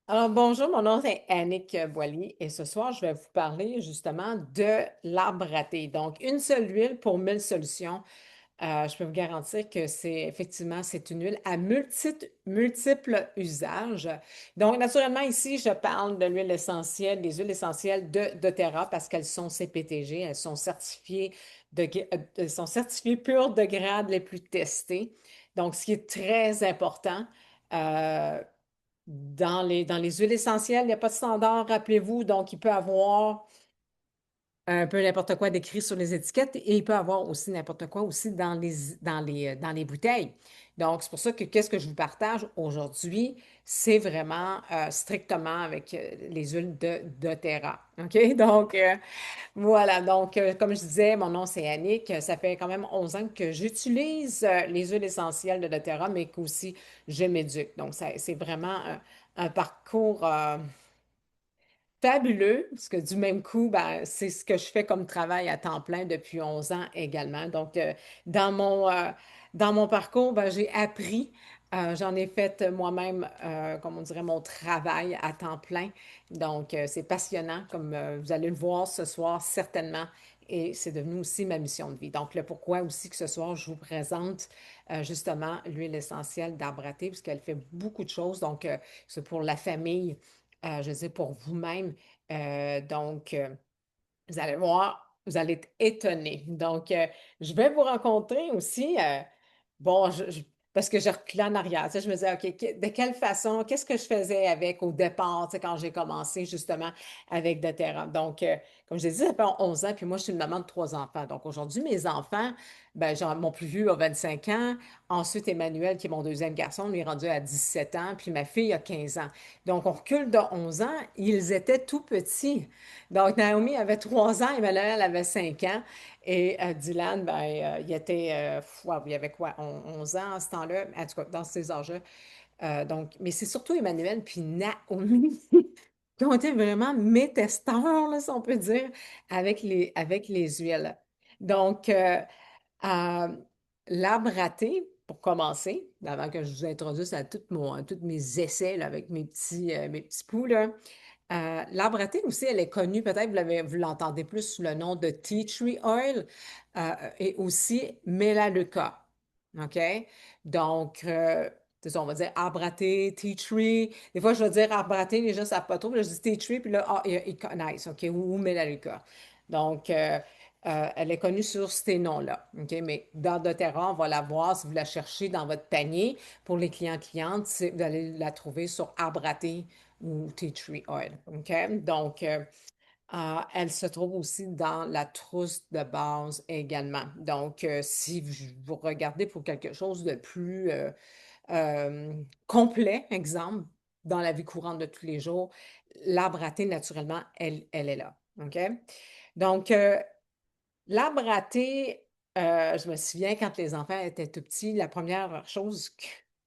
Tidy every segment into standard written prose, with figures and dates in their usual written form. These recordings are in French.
Alors, bonjour, mon nom est Annick Boily et ce soir, je vais vous parler justement de l'arbre à thé. Donc, une seule huile pour 1000 solutions. Je peux vous garantir que c'est une huile à multiples usages. Donc, naturellement, ici, je parle de l'huile essentielle, des huiles essentielles de doTERRA parce qu'elles sont CPTG, elles sont certifiées pures de grade les plus testés. Donc, ce qui est très important. euh, dans les huiles essentielles, il n'y a pas de standard, rappelez-vous. Donc, il peut avoir un peu n'importe quoi décrit sur les étiquettes et il peut avoir aussi n'importe quoi aussi dans les bouteilles. Donc, c'est pour ça que qu'est-ce que je vous partage aujourd'hui, c'est vraiment strictement avec les huiles de doTERRA. OK? Donc, voilà. Donc, comme je disais, mon nom c'est Annick. Ça fait quand même 11 ans que j'utilise les huiles essentielles de doTERRA, mais qu'aussi je m'éduque. Donc, c'est vraiment un parcours fabuleux, parce que du même coup, ben, c'est ce que je fais comme travail à temps plein depuis 11 ans également. Donc, dans mon, euh, dans mon parcours, ben, j'ai appris, j'en ai fait moi-même, comme on dirait, mon travail à temps plein. Donc, c'est passionnant, comme vous allez le voir ce soir, certainement. Et c'est devenu aussi ma mission de vie. Donc, le pourquoi aussi que ce soir, je vous présente justement l'huile essentielle d'arbre à thé, puisqu'elle fait beaucoup de choses. Donc, c'est pour la famille, je veux dire, pour vous-même. Donc, vous allez voir, vous allez être étonnés. Donc, je vais vous rencontrer aussi. Bon, parce que je reculais en arrière. Tu sais, je me disais, OK, de quelle façon, qu'est-ce que je faisais avec au départ, tu sais, quand j'ai commencé justement avec doTERRA. Donc, comme je l'ai dit, ça fait 11 ans, puis moi, je suis une maman de 3 enfants. Donc, aujourd'hui, mes enfants, ben, mon plus vieux a 25 ans. Ensuite, Emmanuel, qui est mon deuxième garçon, lui est rendu à 17 ans, puis ma fille a 15 ans. Donc, on recule de 11 ans, ils étaient tout petits. Donc, Naomi avait 3 ans, Emmanuel avait 5 ans. Et Dylan, ben, il y avait quoi, 11 ans à ce temps-là, en tout cas, dans ces âges-là. Donc, mais c'est surtout Emmanuel puis Naomi qui ont été vraiment mes testeurs, là, si on peut dire, avec les huiles. Donc, euh, l'arbre à thé, pour commencer, avant que je vous introduise à tous mes essais là, avec mes petits poux, là, l'arbre à thé aussi, elle est connue, peut-être vous l'entendez plus sous le nom de tea tree oil et aussi Melaleuca. OK? Donc, c'est ça, on va dire arbre à thé, tea tree. Des fois, je vais dire arbre à thé, les gens ne savent pas trop. Puis là, je dis tea tree, puis là, ils connaissent, OK? Ou Melaleuca. Donc, elle est connue sur ces noms-là. OK? Mais dans doTERRA, on va la voir si vous la cherchez dans votre panier. Pour les clients-clientes, vous allez la trouver sur arbre à thé ou tea tree oil. OK? Donc, elle se trouve aussi dans la trousse de base également. Donc, si vous regardez pour quelque chose de plus complet, exemple, dans la vie courante de tous les jours, l'arbre à thé, naturellement, elle est là. OK? Donc, l'arbre à thé, je me souviens quand les enfants étaient tout petits, la première chose,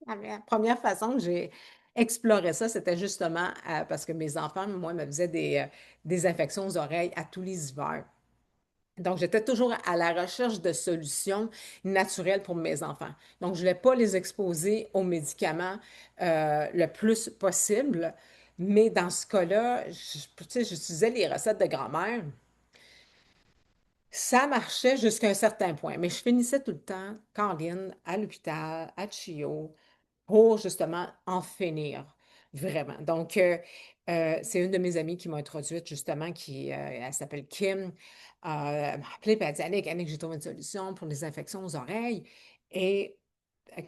la première façon que j'ai exploré ça, c'était justement parce que mes enfants, moi, me faisaient des infections aux oreilles à tous les hivers. Donc, j'étais toujours à la recherche de solutions naturelles pour mes enfants. Donc, je ne voulais pas les exposer aux médicaments le plus possible. Mais dans ce cas-là, tu sais, j'utilisais les recettes de grand-mère. Ça marchait jusqu'à un certain point, mais je finissais tout le temps, Caroline, à l'hôpital, à Chio, pour justement en finir, vraiment. Donc, c'est une de mes amies qui m'a introduite, justement, elle s'appelle Kim. Elle m'a appelée, puis elle dit, Annick, Annick, j'ai trouvé une solution pour les infections aux oreilles. Et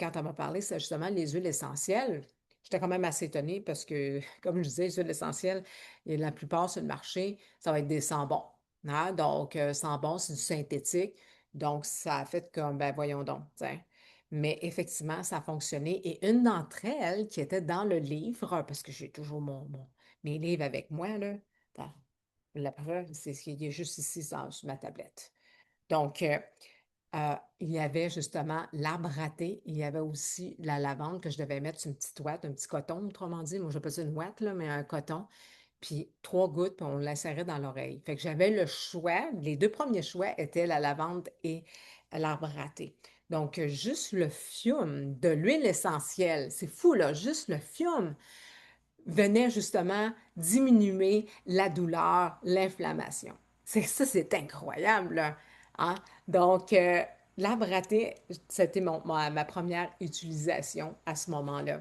quand elle m'a parlé, c'est justement les huiles essentielles. J'étais quand même assez étonnée parce que, comme je disais, les huiles essentielles, et la plupart sur le marché, ça va être des sambons. Hein? Donc, sambon, c'est du synthétique. Donc, ça a fait comme, ben voyons donc, tiens. Mais effectivement, ça a fonctionné. Et une d'entre elles qui était dans le livre, parce que j'ai toujours mes livres avec moi, là, attends, la preuve, c'est ce qui est juste ici sur ma tablette. Donc, il y avait justement l'arbre à thé. Il y avait aussi la lavande que je devais mettre sur une petite ouate, un petit coton, autrement dit. Moi, j'appelle ça une ouate, là, mais un coton. Puis 3 gouttes, puis on l'insérait dans l'oreille. Fait que j'avais le choix. Les deux premiers choix étaient la lavande et l'arbre à thé. Donc, juste le fiume de l'huile essentielle, c'est fou, là, juste le fiume venait justement diminuer la douleur, l'inflammation. Ça, c'est incroyable, là, hein? Donc, l'arbre à thé, c'était ma première utilisation à ce moment-là.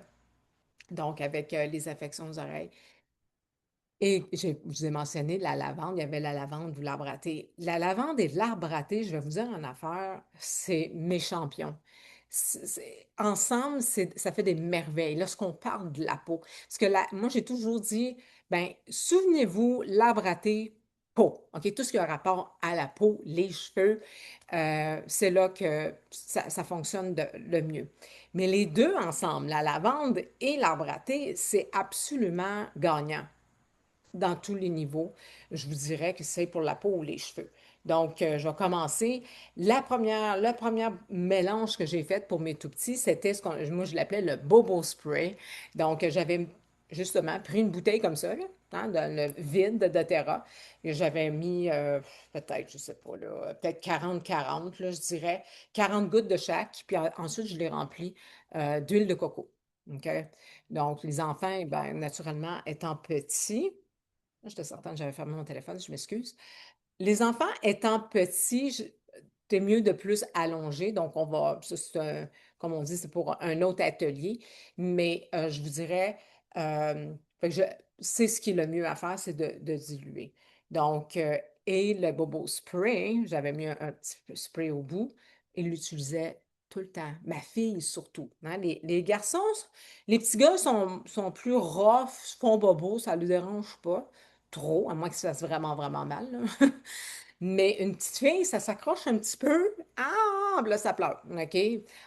Donc, avec les affections aux oreilles. Et je vous ai mentionné la lavande, il y avait la lavande ou l'arbre à thé. La lavande et l'arbre à thé, je vais vous dire en affaire, c'est mes champions. Ensemble, ça fait des merveilles lorsqu'on parle de la peau. Parce que moi, j'ai toujours dit, ben, souvenez-vous, l'arbre à thé, peau. OK? Tout ce qui a rapport à la peau, les cheveux, c'est là que ça fonctionne le mieux. Mais les deux ensemble, la lavande et l'arbre à thé, c'est absolument gagnant dans tous les niveaux. Je vous dirais que c'est pour la peau ou les cheveux. Donc, je vais commencer. Le premier mélange que j'ai fait pour mes tout petits, c'était moi, je l'appelais le Bobo Spray. Donc, j'avais justement pris une bouteille comme ça, là, hein, dans le vide de doTERRA, et j'avais mis peut-être, je sais pas, là, peut-être 40-40, là, je dirais, 40 gouttes de chaque, puis ensuite, je les remplis d'huile de coco. OK? Donc, les enfants, eh ben, naturellement, étant petits, j'étais certaine que j'avais fermé mon téléphone, je m'excuse. Les enfants étant petits, c'est mieux de plus allonger. Donc, ça, comme on dit, c'est pour un autre atelier. Mais je vous dirais, fait que c'est ce qui est le mieux à faire, c'est de diluer. Donc, et le Bobo Spray, j'avais mis un petit spray au bout, il l'utilisait tout le temps. Ma fille surtout, hein. Les garçons, les petits gars sont plus rough, font bobo, ça ne les dérange pas trop, à moins que ça se fasse vraiment, vraiment mal, là. Mais une petite fille, ça s'accroche un petit peu. Ah, là, ça pleure. OK?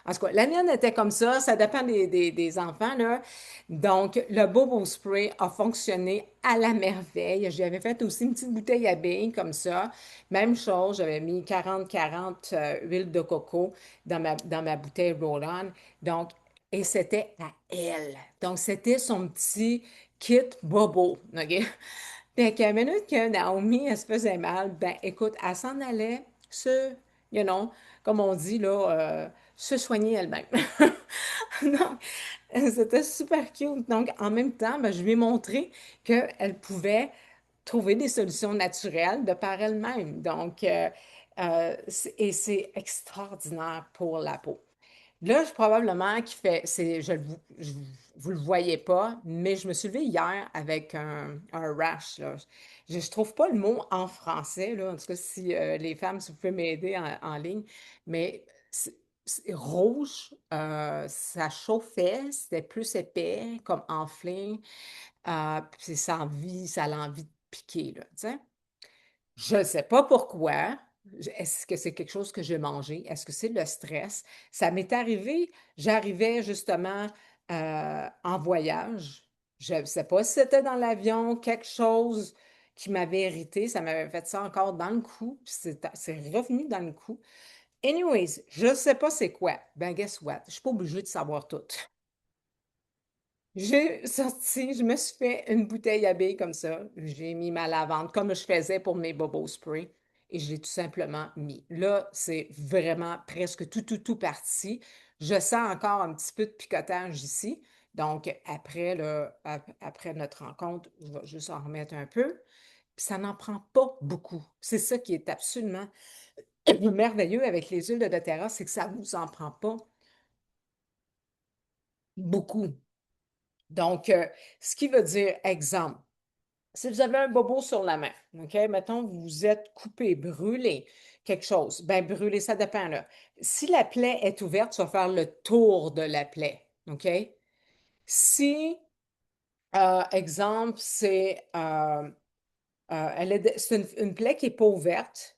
En tout cas, la mienne était comme ça dépend des enfants, là. Donc, le Bobo Spray a fonctionné à la merveille. J'avais fait aussi une petite bouteille à billes comme ça. Même chose, j'avais mis 40-40 huile de coco dans ma bouteille Roll-On. Donc, et c'était à elle. Donc, c'était son petit kit Bobo. OK? Fait qu'à la minute que Naomi, elle se faisait mal, ben écoute, elle s'en allait you know, comme on dit, là, se soigner elle-même. Donc, c'était super cute. Donc, en même temps, ben, je lui ai montré qu'elle pouvait trouver des solutions naturelles de par elle-même. Donc, et c'est extraordinaire pour la peau. Là, probablement qu'il fait, vous le voyez pas, mais je me suis levée hier avec un rash, là. Je trouve pas le mot en français, là. En tout cas, si les femmes, si vous pouvez m'aider en ligne, mais c'est rouge, ça chauffait, c'était plus épais, comme enflé, puis ça a l'envie de piquer, là, tu sais. Je ne sais pas pourquoi. Est-ce que c'est quelque chose que j'ai mangé? Est-ce que c'est le stress? Ça m'est arrivé, j'arrivais justement en voyage. Je ne sais pas si c'était dans l'avion, quelque chose qui m'avait irrité. Ça m'avait fait ça encore dans le cou. Puis c'est revenu dans le cou. Anyways, je ne sais pas c'est quoi. Ben, guess what? Je ne suis pas obligée de savoir tout. J'ai sorti, je me suis fait une bouteille à billes comme ça. J'ai mis ma lavande comme je faisais pour mes Bobo Spray et je l'ai tout simplement mis. Là, c'est vraiment presque tout parti. Je sens encore un petit peu de picotage ici. Donc, après, là, après notre rencontre, je vais juste en remettre un peu. Puis ça n'en prend pas beaucoup. C'est ça qui est absolument merveilleux avec les huiles de doTERRA, c'est que ça ne vous en prend pas beaucoup. Donc, ce qui veut dire, exemple, si vous avez un bobo sur la main, OK, mettons, vous vous êtes coupé, brûlé, quelque chose, ben brûlé, ça dépend, là. Si la plaie est ouverte, tu vas faire le tour de la plaie, OK? Si, exemple, c'est une plaie qui n'est pas ouverte,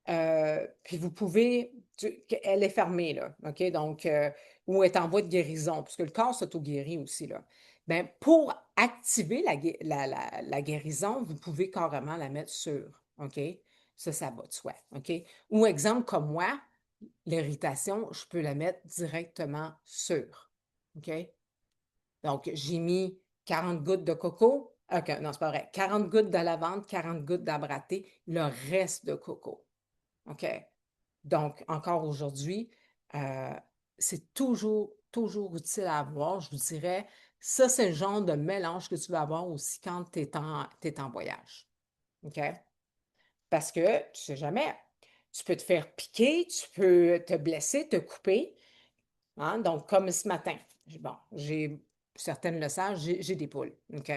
puis vous pouvez, elle est fermée, là, OK? Donc, ou est en voie de guérison, puisque le corps s'auto-guérit aussi, là. Bien, pour activer la guérison, vous pouvez carrément la mettre sur, OK? Ça va de soi, OK? Ou exemple, comme moi, l'irritation, je peux la mettre directement sur, OK? Donc, j'ai mis 40 gouttes de coco. OK, non, c'est pas vrai. 40 gouttes de lavande, 40 gouttes d'abraté, le reste de coco. OK? Donc, encore aujourd'hui, c'est toujours utile à avoir, je vous dirais, Ça, c'est le genre de mélange que tu vas avoir aussi quand t'es en voyage. OK? Parce que tu sais jamais. Tu peux te faire piquer, tu peux te blesser, te couper. Hein. Donc, comme ce matin, bon, j'ai certaines le savent, j'ai des poules. OK?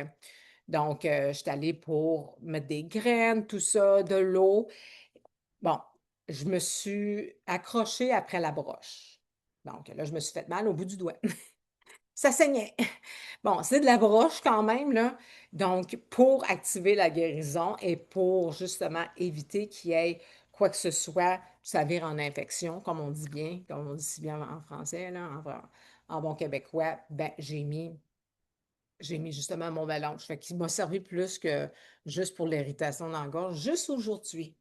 Donc, je suis allée pour mettre des graines, tout ça, de l'eau. Bon, je me suis accrochée après la broche. Donc, là, je me suis fait mal au bout du doigt. Ça saignait. Bon, c'est de la broche quand même, là. Donc, pour activer la guérison et pour justement éviter qu'il y ait quoi que ce soit, ça vire en infection, comme on dit bien, comme on dit si bien en français, là, en bon québécois, ben, j'ai mis justement mon mélange. Fait qu'il m'a servi plus que juste pour l'irritation dans la gorge, juste aujourd'hui.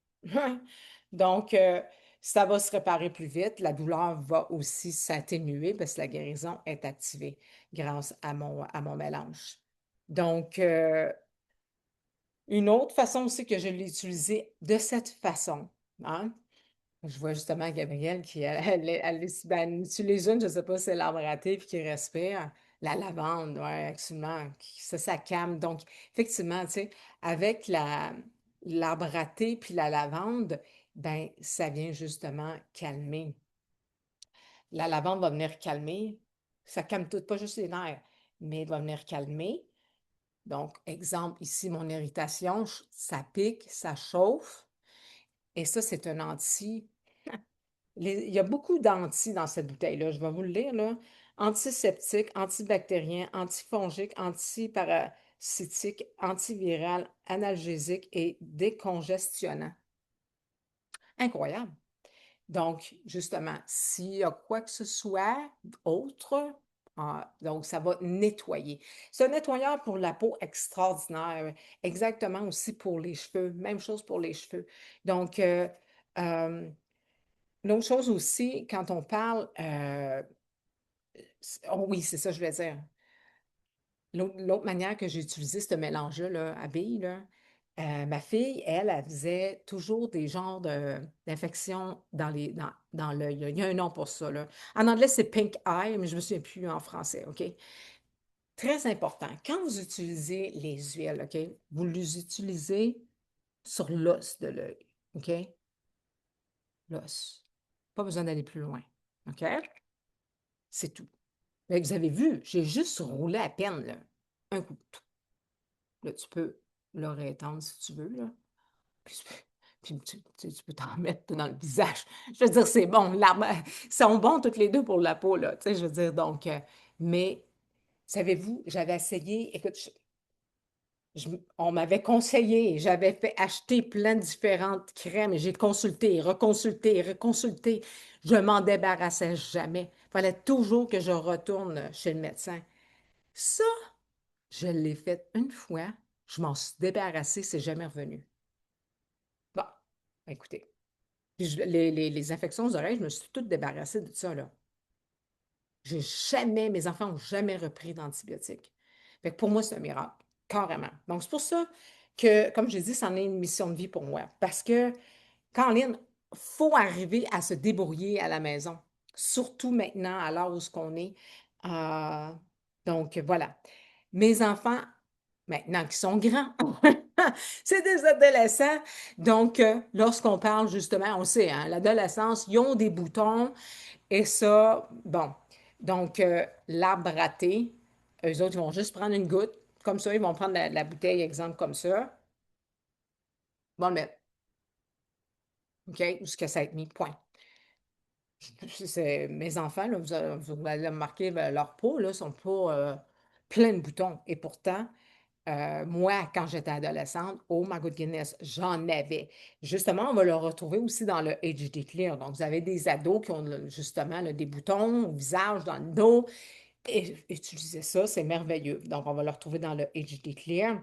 Donc, ça va se réparer plus vite. La douleur va aussi s'atténuer parce que la guérison est activée grâce à mon mélange. Donc, une autre façon aussi que je l'ai utilisé de cette façon, hein, je vois justement Gabrielle qui, elle utilise une, je ne sais pas si c'est l'arbre à thé, puis qui respire. La lavande, oui, absolument. Ça calme. Donc, effectivement, tu sais, avec l'arbre à thé puis la lavande, ben, ça vient justement calmer. La lavande va venir calmer. Ça calme tout, pas juste les nerfs, mais elle va venir calmer. Donc, exemple, ici, mon irritation, ça pique, ça chauffe. Et ça, c'est un anti. Il y a beaucoup d'anti dans cette bouteille-là. Je vais vous le lire, là. Antiseptique, antibactérien, antifongique, antiparasitique, antiviral, analgésique et décongestionnant. Incroyable. Donc, justement, s'il y a quoi que ce soit autre, donc ça va nettoyer. C'est un nettoyeur pour la peau extraordinaire. Exactement aussi pour les cheveux. Même chose pour les cheveux. Donc, euh, l'autre chose aussi, quand on parle, oh oui, c'est ça, je voulais dire. L'autre manière que j'ai utilisé ce mélange-là, là, à billes, là, ma fille, elle faisait toujours des genres d'infections dans l'œil, là. Il y a un nom pour ça, là. En anglais, c'est pink eye, mais je ne me souviens plus en français, OK? Très important. Quand vous utilisez les huiles, OK? Vous les utilisez sur l'os de l'œil, OK? L'os. Pas besoin d'aller plus loin, OK? C'est tout. Mais vous avez vu, j'ai juste roulé à peine, là. Un coup de tout. Là, tu peux le réétendre si tu veux, là. Puis tu peux t'en mettre dans le visage. Je veux dire, c'est bon. Ils sont bons toutes les deux pour la peau, là. Tu sais, je veux dire, donc, mais savez-vous, j'avais essayé, écoute, on m'avait conseillé, j'avais fait acheter plein de différentes crèmes et j'ai consulté, reconsulté, reconsulté. Je m'en débarrassais jamais. Il fallait toujours que je retourne chez le médecin. Ça, je l'ai fait une fois, je m'en suis débarrassée, c'est jamais revenu. Bon, écoutez, puis les infections aux oreilles, je me suis toute débarrassée de ça, là. Mes enfants n'ont jamais repris d'antibiotiques. Fait que pour moi, c'est un miracle, carrément. Donc, c'est pour ça que, comme j'ai dit, c'en est une mission de vie pour moi. Parce que, Caroline, il faut arriver à se débrouiller à la maison, surtout maintenant, à l'heure où ce qu'on est. Euh, donc, voilà. Mes enfants, maintenant qu'ils sont grands, c'est des adolescents. Donc, lorsqu'on parle justement, on sait, hein, l'adolescence, ils ont des boutons et ça, bon. Donc, l'arbre à thé, eux autres, ils vont juste prendre une goutte. Comme ça, ils vont prendre la bouteille, exemple, comme ça. Ils vont le mettre, OK, jusqu'à ça être mis, point. Mes enfants, là, vous allez remarquer, leur peau, là, sont pas pleins de boutons. Et pourtant, moi, quand j'étais adolescente, oh my goodness, j'en avais. Justement, on va le retrouver aussi dans le HD Clear. Donc, vous avez des ados qui ont justement là, des boutons au visage, dans le dos. Et utiliser ça, c'est merveilleux. Donc, on va le retrouver dans le HD Clear.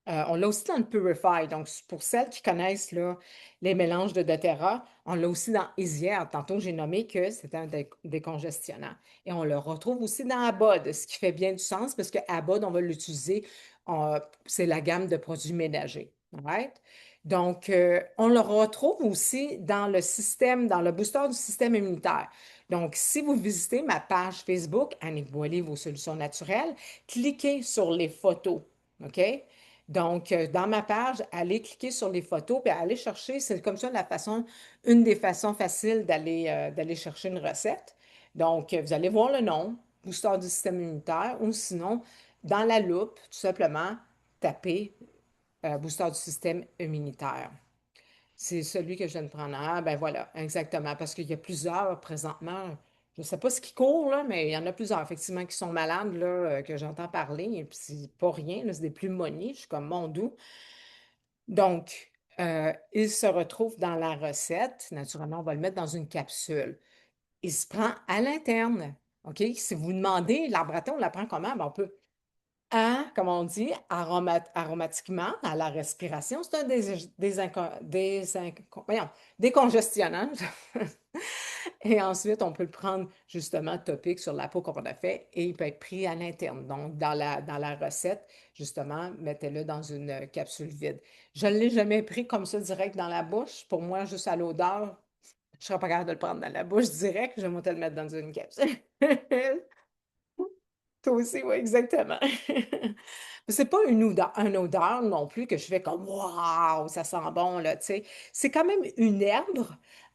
On l'a aussi dans le Purify. Donc, pour celles qui connaissent là, les mélanges de doTERRA, on l'a aussi dans Easier. Tantôt, j'ai nommé que c'était un décongestionnant. Et on le retrouve aussi dans Abod, ce qui fait bien du sens parce que Abod, on va l'utiliser, c'est la gamme de produits ménagers. Right? Donc, on le retrouve aussi dans le système, dans le booster du système immunitaire. Donc, si vous visitez ma page Facebook, Annick Boily, vos solutions naturelles, cliquez sur les photos. OK? Donc, dans ma page, allez cliquer sur les photos, puis allez chercher, c'est comme ça une des façons faciles d'aller chercher une recette. Donc, vous allez voir le nom, booster du système immunitaire, ou sinon, dans la loupe, tout simplement, tapez booster du système immunitaire. C'est celui que je viens de prendre. Ah, ben voilà, exactement. Parce qu'il y a plusieurs présentement. Je ne sais pas ce qui court, là, mais il y en a plusieurs, effectivement, qui sont malades, là, que j'entends parler. Et puis, c'est pas rien, là, c'est des pneumonies. Je suis comme, mon doux. Donc, il se retrouve dans la recette. Naturellement, on va le mettre dans une capsule. Il se prend à l'interne. OK? Si vous demandez, l'arbre à thé, on l'apprend comment? Ben, on peut comme on dit, aromatiquement, à la respiration, c'est un voyons, décongestionnant. Et ensuite, on peut le prendre justement topique sur la peau qu'on a fait et il peut être pris à l'interne. Donc, dans la recette, justement, mettez-le dans une capsule vide. Je ne l'ai jamais pris comme ça direct dans la bouche. Pour moi, juste à l'odeur, je ne serais pas capable de le prendre dans la bouche direct. Je vais te le mettre dans une capsule. Toi aussi, oui, exactement. C'est pas une odeur non plus que je fais comme waouh, ça sent bon, là, tu sais. C'est quand même une herbe.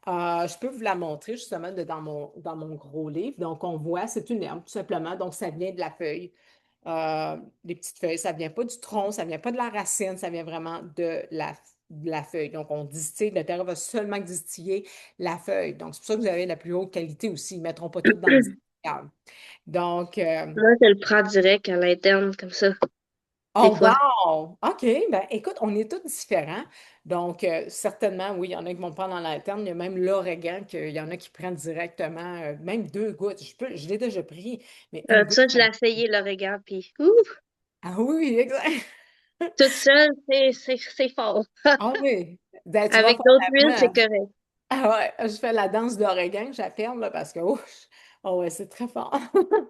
Je peux vous la montrer justement dans mon gros livre. Donc, on voit, c'est une herbe, tout simplement. Donc, ça vient de la feuille. Les petites feuilles, ça vient pas du tronc, ça vient pas de la racine, ça vient vraiment de la feuille. Donc, on distille, le terreau va seulement distiller la feuille. Donc, c'est pour ça que vous avez la plus haute qualité aussi. Ils ne mettront pas tout dans le distillable. Donc, Moi, je le prends direct à l'interne, comme ça, des oh fois. wow! OK, ben écoute, on est tous différents. Donc, certainement, oui, il y en a qui vont prendre en l'interne. Il y a même l'origan, qu'il y en a qui prennent directement, même 2 gouttes. Je l'ai déjà pris, mais une goutte. Ça, je l'ai essayé, l'origan, puis ouh, Ah oui, exact. toute seule, c'est fort. Ah oui. Ben, tu vas Avec faire d'autres huiles, moi. c'est correct. Ah ouais, je fais la danse d'origan, j'affirme, là, parce que, ouf, oh ouais, c'est très fort.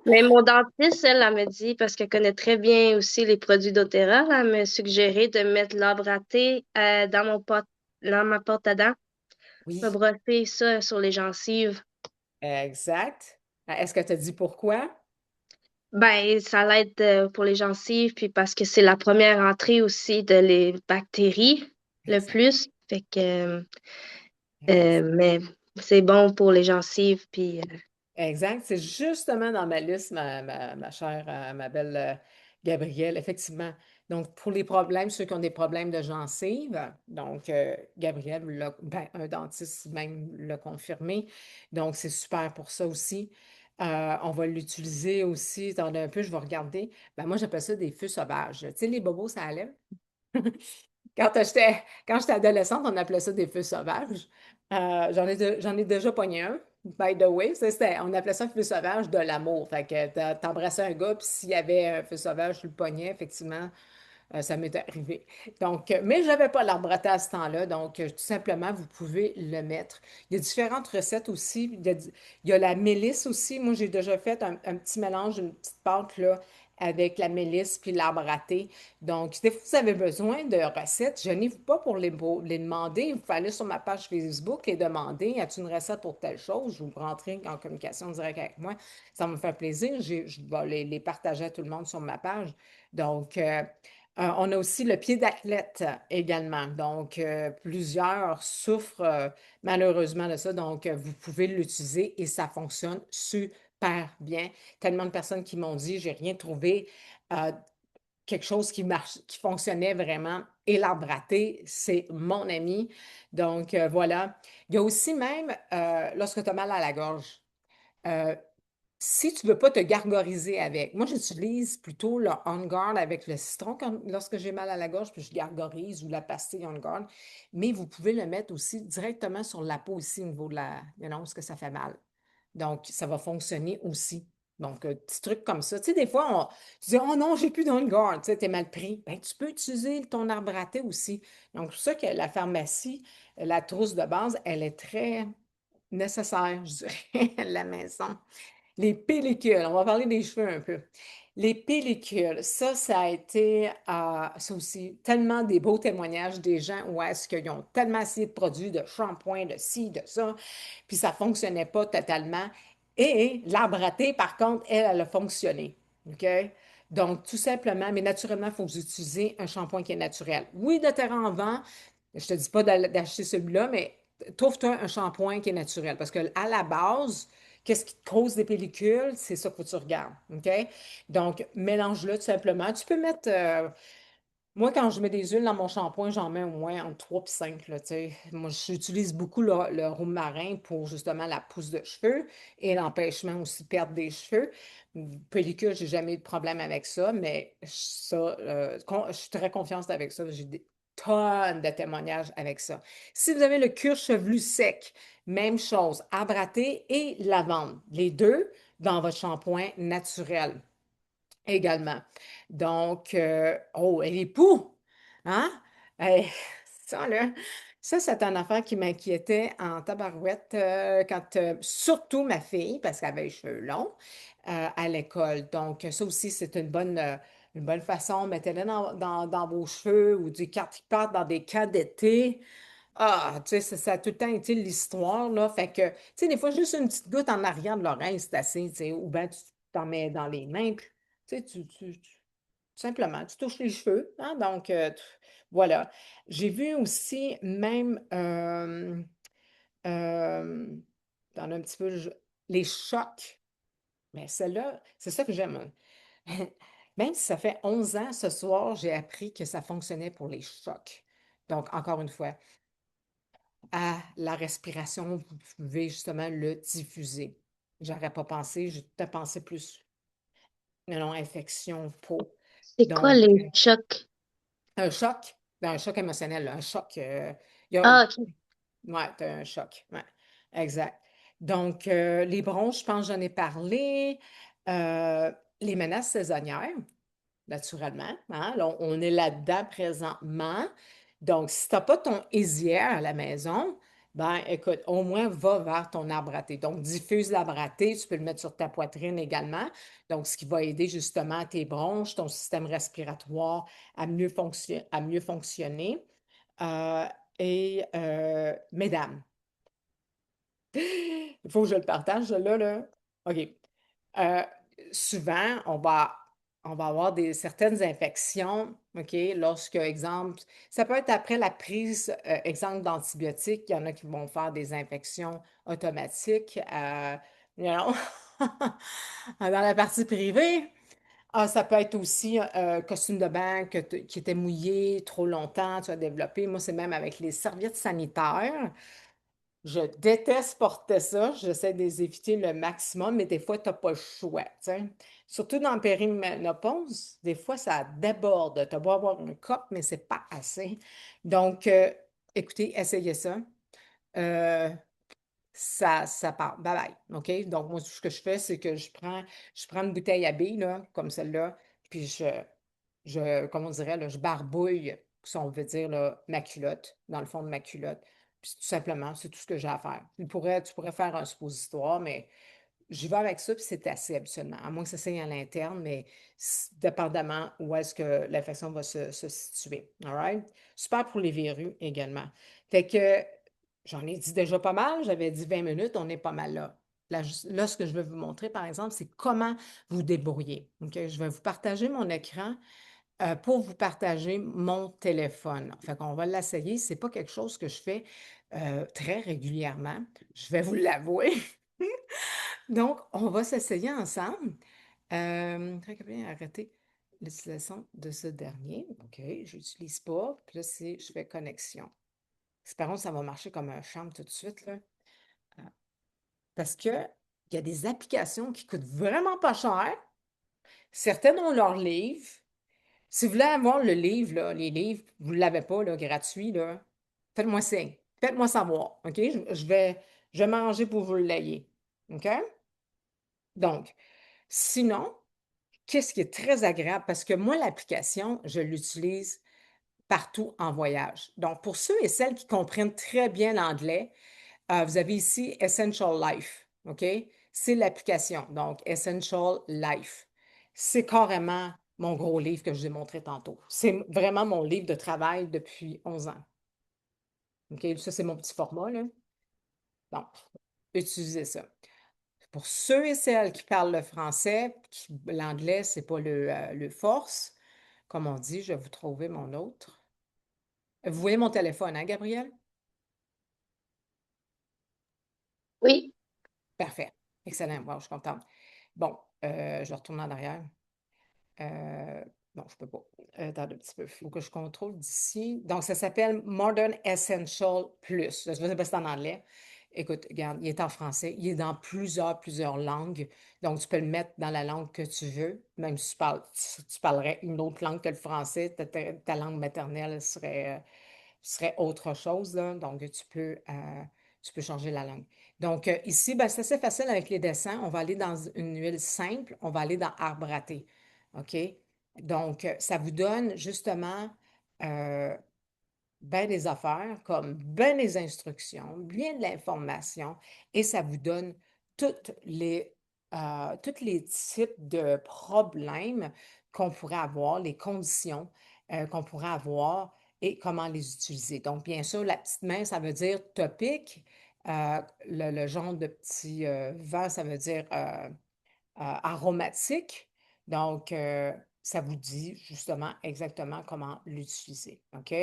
Mais mon dentiste, elle me dit, parce qu'elle connaît très bien aussi les produits doTERRA, elle m'a suggéré de mettre l'arbre à thé dans ma porte à dents, me Oui, brosser ça sur les gencives. exact. Est-ce que tu as dit pourquoi? Ben, ça l'aide pour les gencives, puis parce que c'est la première entrée aussi de les bactéries le Exact. plus. Fait que, mais c'est bon pour les gencives, puis Exact. C'est justement dans ma liste, ma chère, ma belle Gabrielle, effectivement. Donc, pour les problèmes, ceux qui ont des problèmes de gencives, donc Gabrielle, ben, un dentiste même l'a confirmé. Donc, c'est super pour ça aussi. On va l'utiliser aussi. Attendez un peu, je vais regarder. Ben, moi, j'appelle ça des feux sauvages. Tu sais, les bobos, ça allait. Quand j'étais adolescente, on appelait ça des feux sauvages. J'en ai déjà pogné un, by the way. On appelait ça un feu sauvage de l'amour. Fait que t'embrassais un gars, puis s'il y avait un feu sauvage, tu le pognais, effectivement, ça m'est arrivé. Donc, mais je n'avais pas l'arbre à thé à ce temps-là, donc tout simplement, vous pouvez le mettre. Il y a différentes recettes aussi. Il y a la mélisse aussi. Moi, j'ai déjà fait un petit mélange, une petite pâte là, avec la mélisse puis l'arbre à thé. Donc, si vous avez besoin de recettes, je vous pas pour les demander. Vous pouvez aller sur ma page Facebook et demander, as-tu une recette pour telle chose? Je vous rentrer en communication directe avec moi. Ça me fait plaisir. Je vais les partager à tout le monde sur ma page. Donc, on a aussi le pied d'athlète également. Donc, plusieurs souffrent malheureusement de ça. Donc, vous pouvez l'utiliser et ça fonctionne super bien. Tellement de personnes qui m'ont dit, j'ai rien trouvé. euh, Quelque chose qui marche, qui fonctionnait vraiment. Et l'arbre à thé, c'est mon ami. Donc, voilà. Il y a aussi même, lorsque tu as mal à la gorge, euh, si tu ne veux pas te gargariser avec, moi j'utilise plutôt le On Guard avec le citron lorsque j'ai mal à la gorge, puis je gargarise ou la pastille On Guard. Mais vous pouvez le mettre aussi directement sur la peau ici au niveau de parce que ça fait mal. Donc, ça va fonctionner aussi. Donc, petit truc comme ça. Tu sais, des fois, tu dis, oh non, j'ai plus d'On Guard, tu sais, t'es mal pris. Ben, tu peux utiliser ton arbre à thé aussi. Donc, c'est pour ça que la pharmacie, la trousse de base, elle est très nécessaire, je dirais, à la maison. Les pellicules, on va parler des cheveux un peu. Les pellicules, ça a été, ça aussi, tellement des beaux témoignages des gens où est-ce qu'ils ont tellement essayé de produits, de shampoing, de ci, de ça, puis ça ne fonctionnait pas totalement. Et l'arbre à thé, par contre, elle a fonctionné. OK? Donc, tout simplement, mais naturellement, il faut que vous utilisez un shampoing qui est naturel. Oui, de terre en vent, je te dis pas d'acheter celui-là, mais trouve-toi un shampoing qui est naturel. Parce que à la base, qu'est-ce qui te cause des pellicules? C'est ça que tu regardes. OK? Donc, mélange-le tout simplement. Tu peux mettre, moi, quand je mets des huiles dans mon shampoing, j'en mets au moins entre 3 et 5, là, tu sais. Moi, j'utilise beaucoup le romarin pour justement la pousse de cheveux et l'empêchement aussi de perdre des cheveux. Pellicule, j'ai jamais eu de problème avec ça, mais ça, je suis très confiante avec ça. J'ai des tonnes de témoignages avec ça. Si vous avez le cuir chevelu sec, même chose, arbre à thé et lavande, les deux dans votre shampoing naturel également. Donc, oh, et les poux, hein? Eh, ça, là, ça, c'est une affaire qui m'inquiétait en tabarouette quand, surtout ma fille, parce qu'elle avait les cheveux longs à l'école. Donc, ça aussi, c'est une bonne façon. Mettez-les dans vos cheveux ou du quand ils partent dans des camps d'été. Ah, tu sais, ça a tout le temps été l'histoire, là. Fait que, tu sais, des fois, juste une petite goutte en arrière de l'oreille, c'est assez, tu sais. Ou bien tu t'en mets dans les mains, puis, tu sais, simplement, tu touches les cheveux, hein. Donc, voilà. J'ai vu aussi même, dans un petit peu, les chocs. Mais celle-là, c'est ça que j'aime, hein. Même si ça fait 11 ans, ce soir, j'ai appris que ça fonctionnait pour les chocs. Donc, encore une fois, à la respiration, vous pouvez justement le diffuser. J'aurais pas pensé, j'ai tout à pensé plus, non, infection, peau. C'est quoi Donc, les chocs? un choc, ben, un choc émotionnel, là, un choc, Ah, ok. ouais, t'as un choc, ouais, exact. Donc, les bronches, je pense que j'en ai parlé. Euh, les menaces saisonnières, naturellement, hein, là, on est là-dedans présentement. Donc, si tu n'as pas ton hésière à la maison, ben écoute, au moins va vers ton arbre à thé. Donc, diffuse l'arbre à thé, tu peux le mettre sur ta poitrine également. Donc, ce qui va aider justement tes bronches, ton système respiratoire à mieux fonctionner. Euh, Mesdames, il faut que je le partage, là. OK. Euh, Souvent, on va avoir certaines infections, OK, lorsque, exemple, ça peut être après la prise, exemple, d'antibiotiques, il y en a qui vont faire des infections automatiques, you know, dans la partie privée. Ah, ça peut être aussi costume de bain qui était mouillé trop longtemps, tu as développé. Moi, c'est même avec les serviettes sanitaires. Je déteste porter ça. J'essaie de les éviter le maximum, mais des fois, tu n'as pas le choix, tu sais. Surtout dans le périménopause, des fois, ça déborde. Tu as beau avoir une cope, mais c'est pas assez. Donc, écoutez, essayez ça. Euh, ça part. Bye bye. OK? Donc, moi, ce que je fais, c'est que je prends une bouteille à billes, là, comme celle-là, puis comment on dirait, là, je barbouille, si on veut dire, là, ma culotte, dans le fond de ma culotte. Puis tout simplement, c'est tout ce que j'ai à faire. Tu pourrais faire un suppositoire, mais j'y vais avec ça, puis c'est assez habituellement. À moins que ça saigne à l'interne, mais dépendamment où est-ce que l'infection va se situer. All right? Super pour les verrues également. Fait que j'en ai dit déjà pas mal. J'avais dit 20 minutes, on est pas mal là. Là, ce que je veux vous montrer, par exemple, c'est comment vous débrouiller. OK? Je vais vous partager mon écran pour vous partager mon téléphone. Fait qu'on va l'essayer. C'est pas quelque chose que je fais très régulièrement. Je vais vous l'avouer. Donc, on va s'essayer ensemble. Arrêter l'utilisation de ce dernier. OK, je n'utilise pas. Puis là, je fais connexion. Espérons que ça va marcher comme un charme tout de suite, là. Euh, Parce que il y a des applications qui coûtent vraiment pas cher. Certaines ont leur livre. Si vous voulez avoir le livre, là, les livres, vous ne l'avez pas, là, gratuit, là, faites-moi signe. Faites-moi savoir. OK? Je vais m'arranger pour vous l'ayez. OK? Donc, sinon, qu'est-ce qui est très agréable? Parce que moi, l'application, je l'utilise partout en voyage. Donc, pour ceux et celles qui comprennent très bien l'anglais, vous avez ici Essential Life. OK? C'est l'application. Donc, Essential Life. C'est carrément mon gros livre que je vous ai montré tantôt. C'est vraiment mon livre de travail depuis 11 ans. OK? Ça, c'est mon petit format, là. Donc, utilisez ça. Pour ceux et celles qui parlent le français, l'anglais, c'est pas le force, comme on dit, je vais vous trouver mon autre. Vous voyez mon téléphone, hein, Gabriel? Oui, Parfait. Excellent. Wow, je suis contente. Bon, je retourne en arrière. Euh, non, je peux pas. Attends un petit peu. Il faut que je contrôle d'ici. Donc, ça s'appelle Modern Essential Plus. Je ne sais pas si c'est en anglais. Écoute, regarde, il est en français. Il est dans plusieurs langues. Donc, tu peux le mettre dans la langue que tu veux. Même si tu parlerais une autre langue que le français, ta langue maternelle serait autre chose, là. Donc, tu peux changer la langue. Donc, ici, ben, c'est assez facile avec les dessins. On va aller dans une huile simple. On va aller dans arbre à thé. OK? Donc, ça vous donne justement euh, bien des affaires, comme bien des instructions, bien de l'information, et ça vous donne tous les types de problèmes qu'on pourrait avoir, les conditions qu'on pourrait avoir et comment les utiliser. Donc, bien sûr, la petite main, ça veut dire topique. Le genre de petit vent, ça veut dire aromatique. Donc, ça vous dit justement exactement comment l'utiliser. OK?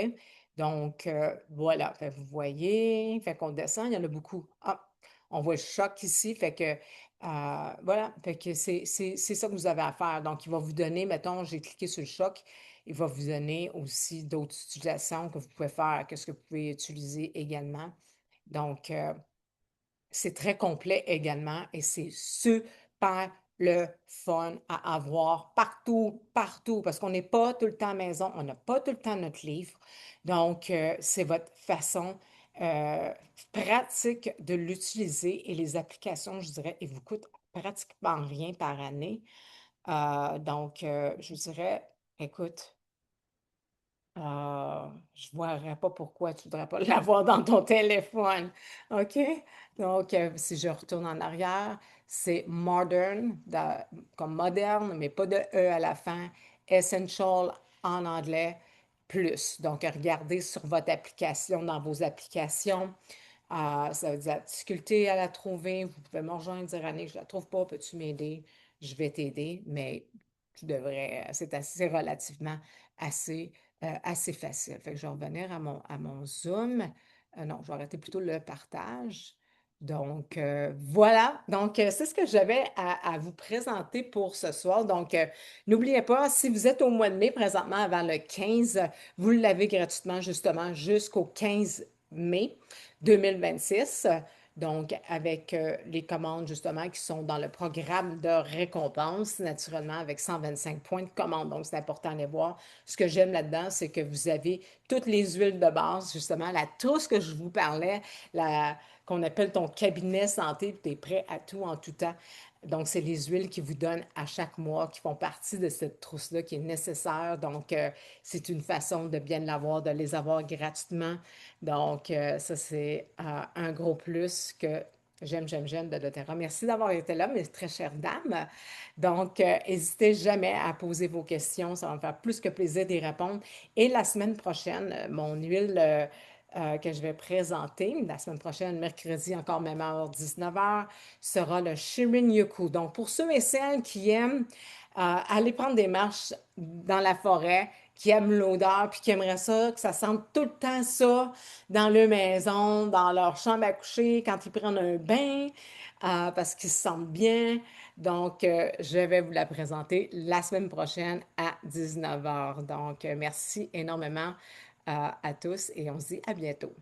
Donc, voilà. Fait, vous voyez, fait qu'on descend, il y en a beaucoup. Ah, on voit le choc ici. Fait que, voilà. Fait que c'est ça que vous avez à faire. Donc, il va vous donner, mettons, j'ai cliqué sur le choc. Il va vous donner aussi d'autres utilisations que vous pouvez faire, qu'est-ce que vous pouvez utiliser également. Donc, c'est très complet également et c'est super le fun à avoir partout, partout, parce qu'on n'est pas tout le temps à la maison, on n'a pas tout le temps notre livre. Donc, c'est votre façon euh, pratique de l'utiliser et les applications, je dirais, ils vous coûtent pratiquement rien par année. Donc, je vous dirais, écoute, je ne verrais pas pourquoi tu ne voudrais pas l'avoir dans ton téléphone. OK? Donc, si je retourne en arrière, c'est modern, comme moderne, mais pas de E à la fin. Essential en anglais, plus. Donc, regardez sur votre application, dans vos applications. Ça veut dire la difficulté à la trouver. Vous pouvez me rejoindre, dire Annick, je ne la trouve pas, peux-tu m'aider? Je vais t'aider, mais tu devrais, c'est relativement assez facile. Fait que je vais revenir à mon Zoom. Non, je vais arrêter plutôt le partage. Donc, voilà. Donc, c'est ce que j'avais à vous présenter pour ce soir. Donc, n'oubliez pas, si vous êtes au mois de mai présentement avant le 15, vous l'avez gratuitement justement jusqu'au 15 mai 2026. Donc, avec les commandes justement qui sont dans le programme de récompense, naturellement avec 125 points de commande. Donc, c'est important de les voir. Ce que j'aime là-dedans, c'est que vous avez toutes les huiles de base, justement, la trousse que je vous parlais, qu'on appelle ton cabinet santé, puis tu es prêt à tout en tout temps. Donc, c'est les huiles qui vous donnent à chaque mois, qui font partie de cette trousse-là qui est nécessaire. Donc, c'est une façon de bien l'avoir, de les avoir gratuitement. Donc, ça, c'est un gros plus que j'aime de doTERRA. Merci d'avoir été là, mes très chères dames. Donc, n'hésitez jamais à poser vos questions. Ça va me faire plus que plaisir d'y répondre. Et la semaine prochaine, mon huile que je vais présenter, la semaine prochaine, mercredi, encore même heure, 19 heures, sera le Shirin Yuku. Donc, pour ceux et celles qui aiment aller prendre des marches dans la forêt, qui aiment l'odeur, puis qui aimeraient ça, que ça sente tout le temps ça dans leur maison, dans leur chambre à coucher, quand ils prennent un bain, parce qu'ils se sentent bien. Donc, je vais vous la présenter la semaine prochaine à 19 heures. Donc, merci énormément à tous et on se dit à bientôt.